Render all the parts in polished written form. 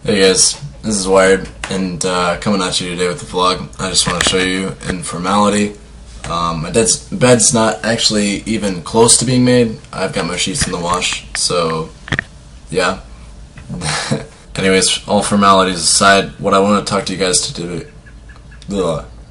Hey guys, this is Wired, and coming at you today with the vlog. I just want to show you in formality. My bed's not actually even close to being made. I've got my sheets in the wash, so yeah. Anyways, all formalities aside, what I want to talk to you guys to do.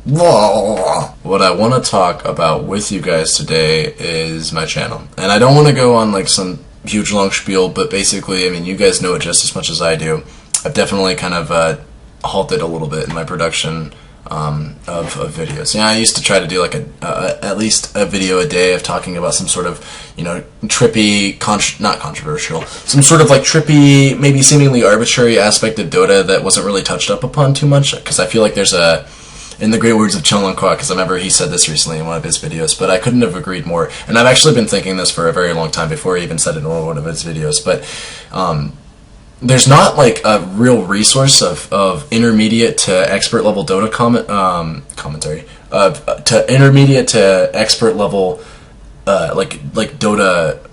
What I want to talk about with you guys today is my channel. And I don't want to go on like some huge long spiel, but basically, I mean, you guys know it just as much as I do. I've definitely kind of halted a little bit in my production of videos. Yeah, I used to try to do like at least a video a day of talking about some sort of, you know, trippy, not controversial, some sort of like trippy, maybe seemingly arbitrary aspect of Dota that wasn't really touched up upon too much, because I feel like there's a, in the great words of Chunglanquak, because I remember he said this recently in one of his videos, but I couldn't have agreed more. And I've actually been thinking this for a very long time before he even said it in one of his videos, but there's not like a real resource of intermediate to expert level Dota commentary, to intermediate to expert level like Dota.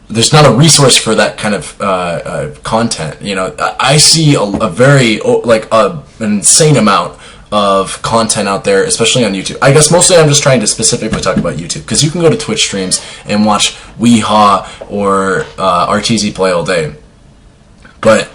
There's not a resource for that kind of content. You know, I see a very an insane amount of content out there, especially on YouTube. I guess mostly I'm just trying to specifically talk about YouTube, because you can go to Twitch streams and watch Weehaw or RTZ play all day, but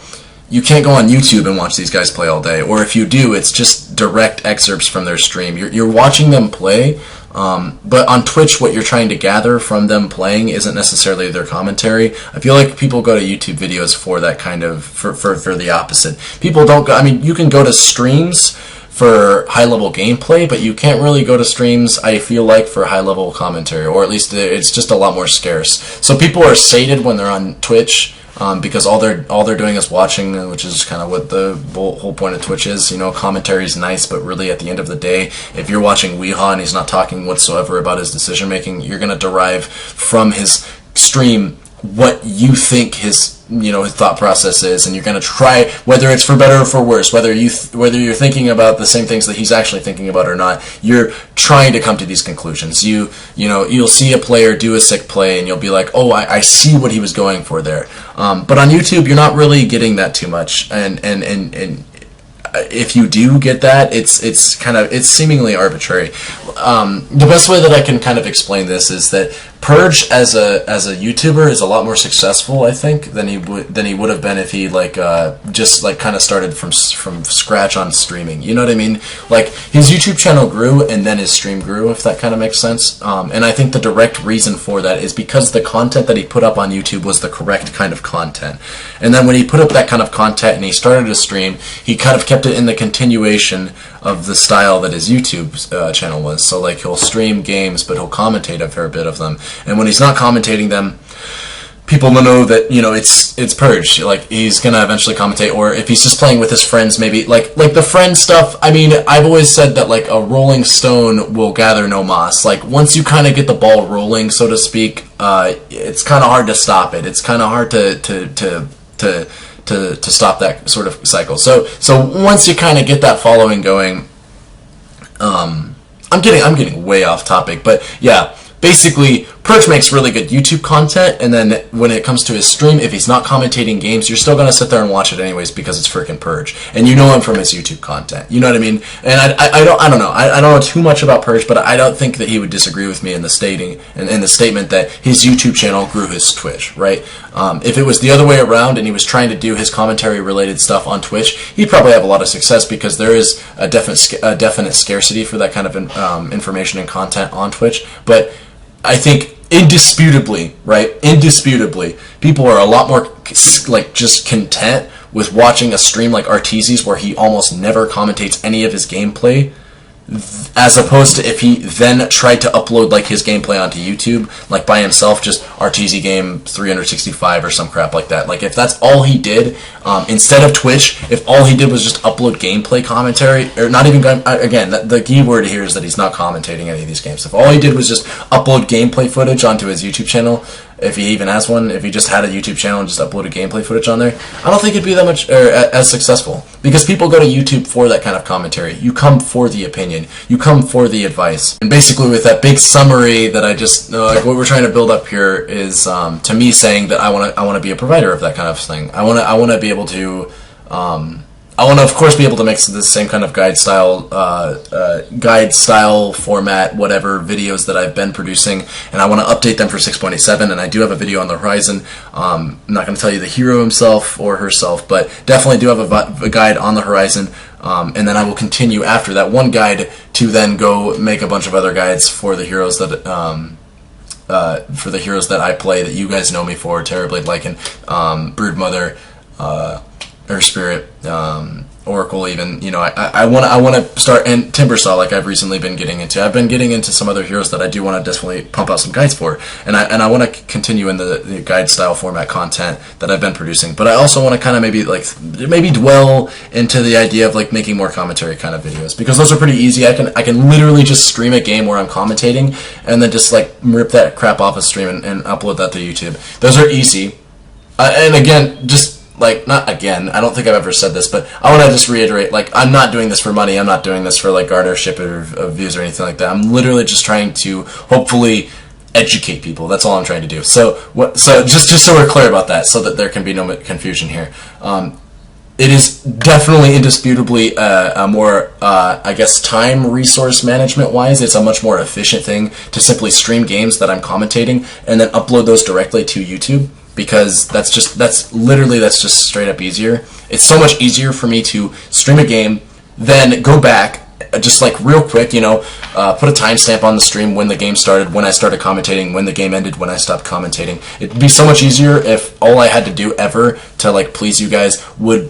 you can't go on YouTube and watch these guys play all day. Or if you do, it's just direct excerpts from their stream. You're watching them play, but on Twitch, what you're trying to gather from them playing isn't necessarily their commentary. I feel like people go to YouTube videos for that kind of, for the opposite. People don't go, I mean, you can go to streams for high-level gameplay, but you can't really go to streams, I feel like, for high-level commentary, or at least it's just a lot more scarce. So people are sated when they're on Twitch, because all they're doing is watching, which is kind of what the whole point of Twitch is. You know, commentary is nice, but really at the end of the day, if you're watching Weehaw and he's not talking whatsoever about his decision making, you're going to derive from his stream what you think his thought process is, and you're going to try, whether it's for better or for worse, whether you're thinking about the same things that he's actually thinking about or not, you're trying to come to these conclusions. You'll see a player do a sick play and you'll be like, oh, I see what he was going for there. But on YouTube, you're not really getting that too much, and if you do get that, it's seemingly arbitrary. The best way that I can kind of explain this is that Purge as a YouTuber is a lot more successful, I think, than he would have been if he just kind of started from scratch on streaming. You know what I mean? Like, his YouTube channel grew and then his stream grew, if that kind of makes sense. And I think the direct reason for that is because the content that he put up on YouTube was the correct kind of content. And then when he put up that kind of content and he started to stream, he kind of kept it in the continuation of the style that his YouTube channel was. So like, he'll stream games, but he'll commentate a fair bit of them. And when he's not commentating them, people will know that, you know, it's Purge. Like, he's gonna eventually commentate, or if he's just playing with his friends, maybe like the friend stuff. I mean, I've always said that like a rolling stone will gather no moss. Like, once you kind of get the ball rolling, so to speak, it's kind of hard to stop it. It's kind of hard to stop that sort of cycle. So once you kind of get that following going, I'm getting way off topic, but yeah, basically, Purge makes really good YouTube content, and then when it comes to his stream, if he's not commentating games, you're still going to sit there and watch it anyways because it's freaking Purge, and you know him from his YouTube content. You know what I mean? And I don't know too much about Purge, but I don't think that he would disagree with me in the statement that his YouTube channel grew his Twitch, right? If it was the other way around and he was trying to do his commentary related stuff on Twitch, he'd probably have a lot of success, because there is a definite scarcity for that kind of information and content on Twitch. But I think indisputably, people are a lot more like just content with watching a stream like RTZ's, where he almost never commentates any of his gameplay, as opposed to if he then tried to upload like his gameplay onto YouTube, like by himself, just RTZ game 365 or some crap like that. Like, if that's all he did, instead of Twitch, if all he did was just upload gameplay commentary, or not even, again, the key word here is that he's not commentating any of these games. If all he did was just upload gameplay footage onto his YouTube channel, if he even has one, if he just had a YouTube channel and just uploaded gameplay footage on there, I don't think it'd be that much as successful, because people go to YouTube for that kind of commentary. You come for the opinion, you come for the advice, and basically with that big summary that I just like what we're trying to build up here is to me saying that I want to be a provider of that kind of thing. I want to be able to. I want to, of course, be able to make the same kind of guide style format, whatever videos that I've been producing, and I want to update them for 6.87. And I do have a video on the horizon. I'm not going to tell you the hero himself or herself, but definitely do have a guide on the horizon. And then I will continue after that one guide to then go make a bunch of other guides for the heroes that I play that you guys know me for: Terrorblade Lycan, Broodmother, Earth Spirit, Oracle, even. You know, I want to start, and Timbersaw, like I've recently been getting into. I've been getting into some other heroes that I do want to definitely pump out some guides for, and I want to continue in the guide style format content that I've been producing. But I also want to kind of maybe dwell into the idea of like making more commentary kind of videos, because those are pretty easy. I can literally just stream a game where I'm commentating, and then just like rip that crap off a stream and upload that to YouTube. Those are easy, and again, just. Like, not again, I don't think I've ever said this, but I want to just reiterate, like, I'm not doing this for money, I'm not doing this for, like, garnership of views or anything like that. I'm literally just trying to, hopefully, educate people. That's all I'm trying to do. So just so we're clear about that, so that there can be no confusion here. It is definitely, indisputably, a more, I guess, time resource management-wise, it's a much more efficient thing to simply stream games that I'm commentating and then upload those directly to YouTube. Because that's just straight up easier. It's so much easier for me to stream a game, then go back, just like real quick, you know, put a timestamp on the stream when the game started, when I started commentating, when the game ended, when I stopped commentating. It'd be so much easier if all I had to do ever to like please you guys was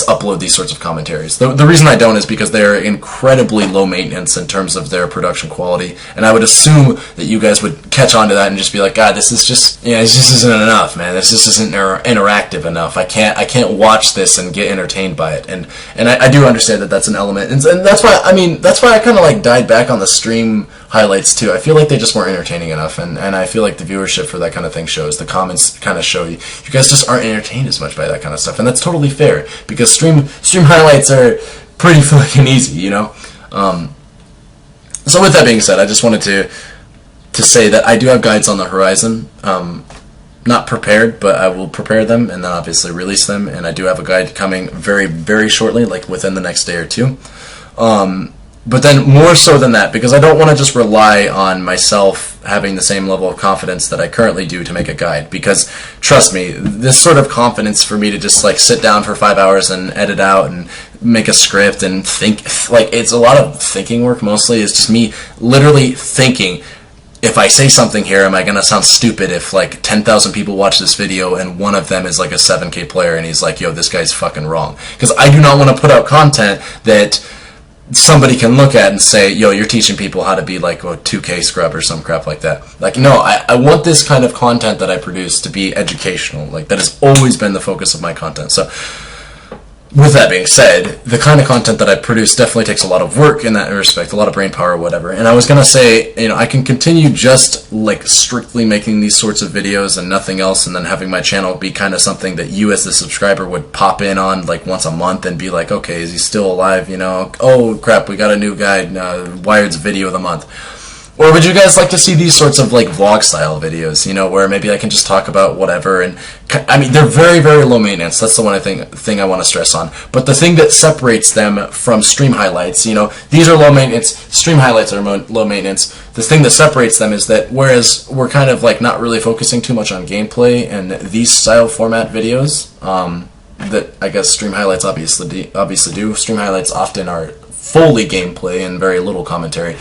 upload these sorts of commentaries. The reason I don't is because they're incredibly low maintenance in terms of their production quality, and I would assume that you guys would catch on to that and just be like, God, this just isn't enough, man. This just isn't interactive enough. I can't watch this and get entertained by it. And I do understand that that's an element, and that's why I kind of like died back on the stream highlights too. I feel like they just weren't entertaining enough, and I feel like the viewership for that kind of thing shows. The comments kind of show you guys just aren't entertained as much by that kind of stuff, and that's totally fair, because stream highlights are pretty fucking easy, you know. So with that being said, I just wanted to say that I do have guides on the horizon. Not prepared, but I will prepare them and then obviously release them, and I do have a guide coming very, very shortly, like within the next day or two. But then more so than that, because I don't want to just rely on myself having the same level of confidence that I currently do to make a guide, because trust me, this sort of confidence for me to just like sit down for 5 hours and edit out and make a script and think, like, it's a lot of thinking work. Mostly it's just me literally thinking, if I say something here, am I going to sound stupid if like 10,000 people watch this video and one of them is like a 7K player and he's like, yo, this guy's fucking wrong? Because I do not want to put out content that somebody can look at and say, yo, you're teaching people how to be like a 2K scrub or some crap like that. Like, no, I want this kind of content that I produce to be educational. Like, that has always been the focus of my content. So with that being said, the kind of content that I produce definitely takes a lot of work in that respect, a lot of brain power or whatever. And I was going to say, you know, I can continue just like strictly making these sorts of videos and nothing else, and then having my channel be kind of something that you as the subscriber would pop in on like once a month and be like, okay, is he still alive? You know, oh crap, we got a new guy, Wired's video of the month. Or would you guys like to see these sorts of like vlog style videos, you know, where maybe I can just talk about whatever? And I mean, they're very, very low maintenance. That's the one thing I want to stress on. But the thing that separates them from stream highlights, you know, these are low maintenance, stream highlights are low maintenance. The thing that separates them is that whereas we're kind of like not really focusing too much on gameplay and these style format videos, that I guess stream highlights obviously do. Stream highlights often are fully gameplay and very little commentary.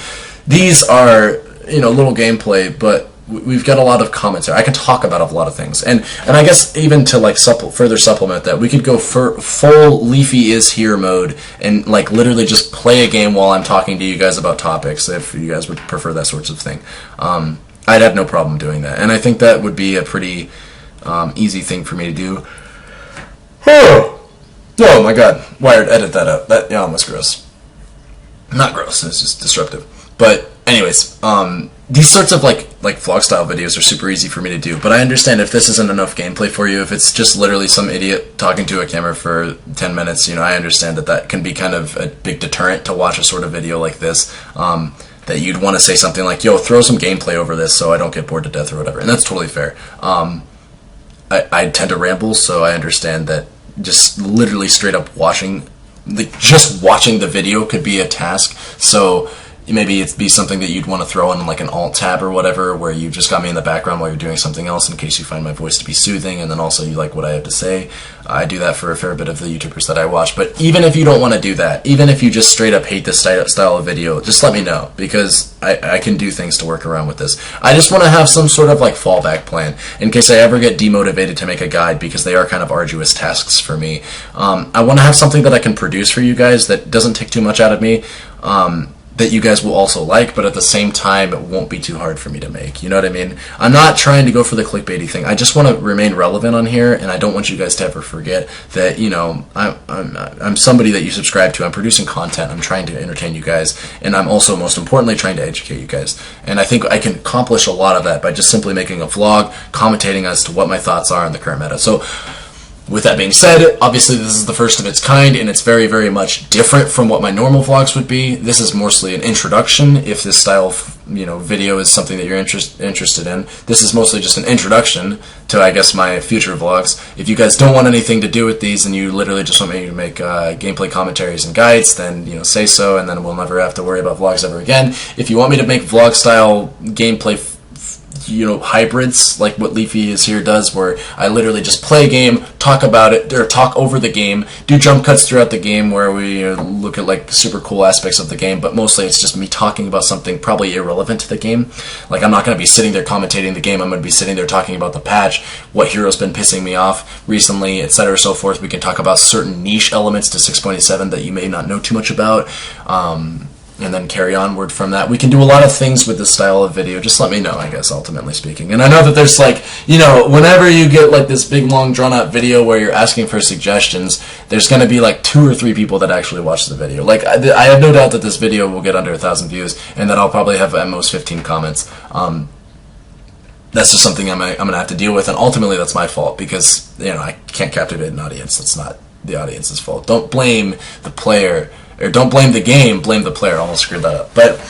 These are, you know, little gameplay, but we've got a lot of commentary. I can talk about a lot of things, and I guess even to like further supplement that, we could go for full Leafy is here mode and like literally just play a game while I'm talking to you guys about topics, if you guys would prefer that sorts of thing. I'd have no problem doing that, and I think that would be a pretty easy thing for me to do. Oh my god, Wired, edit that out. That almost gross. Not gross, it's just disruptive. But anyways, these sorts of like vlog style videos are super easy for me to do, but I understand if this isn't enough gameplay for you, if it's just literally some idiot talking to a camera for 10 minutes, I understand that can be kind of a big deterrent to watch a sort of video like this, that you'd want to say something like, yo, throw some gameplay over this so I don't get bored to death or whatever, and that's totally fair. I tend to ramble, so I understand that just literally straight up watching the video could be a task, so maybe it'd be something that you'd want to throw in like an alt tab or whatever, where you've just got me in the background while you're doing something else in case you find my voice to be soothing, and then also you like what I have to say. I do that for a fair bit of the YouTubers that I watch, but even if you don't want to do that, even if you just straight up hate this style of video, just let me know, because I can do things to work around with this. I just want to have some sort of like fallback plan in case I ever get demotivated to make a guide, because they are kind of arduous tasks for me. I want to have something that I can produce for you guys that doesn't take too much out of me, that you guys will also like, but at the same time, it won't be too hard for me to make. You know what I mean? I'm not trying to go for the clickbaity thing. I just want to remain relevant on here, and I don't want you guys to ever forget that, I'm somebody that you subscribe to. I'm producing content. I'm trying to entertain you guys, and I'm also, most importantly, trying to educate you guys. And I think I can accomplish a lot of that by just simply making a vlog, commentating as to what my thoughts are on the current meta. So, with that being said, obviously this is the first of its kind, and it's very, very much different from what my normal vlogs would be. This is mostly an introduction, if this style of video is something that you're interested in. This is mostly just an introduction to, I guess, my future vlogs. If you guys don't want anything to do with these and you literally just want me to make gameplay commentaries and guides, then say so, and then we'll never have to worry about vlogs ever again. If you want me to make vlog style gameplay hybrids like what Leafy is here does, where I literally just play a game, talk about it, or talk over the game, do jump cuts throughout the game where we look at like super cool aspects of the game, but mostly it's just me talking about something probably irrelevant to the game. Like, I'm not going to be sitting there commentating the game, I'm going to be sitting there talking about the patch, what hero's been pissing me off recently, etc. so forth. We can talk about certain niche elements to 6.7 that you may not know too much about, and then carry onward from that. We can do a lot of things with this style of video. Just let me know, I guess, ultimately speaking. And I know that there's like, whenever you get like this big, long, drawn-out video where you're asking for suggestions, there's going to be like 2 or 3 people that actually watch the video. Like, I have no doubt that this video will get under 1,000 views, and that I'll probably have at most 15 comments. That's just something I'm going to have to deal with, and ultimately that's my fault, because, I can't captivate an audience. That's not the audience's fault. Don't blame the player, or don't blame the game, blame the player. I almost screwed that up. But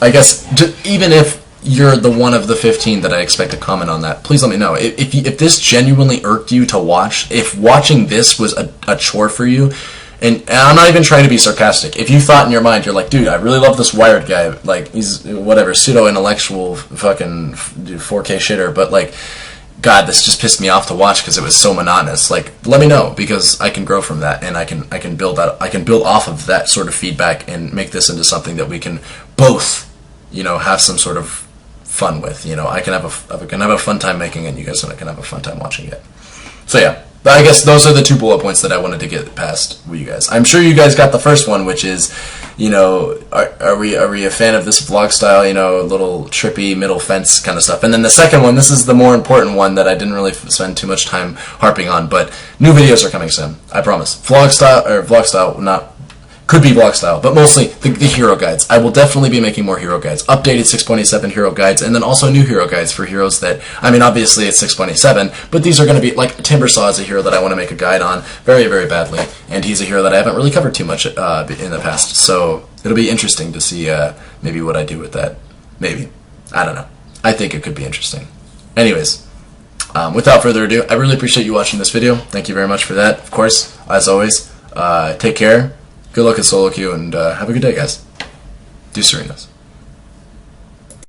I guess even if you're the one of the 15 that I expect to comment on that, please let me know. If this genuinely irked you to watch, if watching this was a chore for you, and I'm not even trying to be sarcastic, if you thought in your mind, you're like, dude, I really love this Wired guy, like, he's whatever, pseudo-intellectual fucking 4K shitter, but like, God, this just pissed me off to watch because it was so monotonous. Like, let me know, because I can grow from that, and I can build off of that sort of feedback and make this into something that we can both, have some sort of fun with. I can have a fun time making it, and you guys can have a fun time watching it. So yeah, I guess those are the 2 bullet points that I wanted to get past with you guys. I'm sure you guys got the first one, which is, are we a fan of this vlog style, little trippy middle fence kind of stuff? And then the second one, this is the more important one that I didn't really spend too much time harping on, but new videos are coming soon, I promise. Vlog style, could be vlog style, but mostly the hero guides. I will definitely be making more hero guides, updated 6.7 hero guides, and then also new hero guides for heroes that, obviously it's 6.7, but these are going to be, like, Timbersaw is a hero that I want to make a guide on very, very badly, and he's a hero that I haven't really covered too much in the past, so it'll be interesting to see maybe what I do with that. Maybe. I don't know. I think it could be interesting. Anyways, without further ado, I really appreciate you watching this video. Thank you very much for that. Of course, as always, take care. Good luck at solo queue, and have a good day, guys. Do Serenas.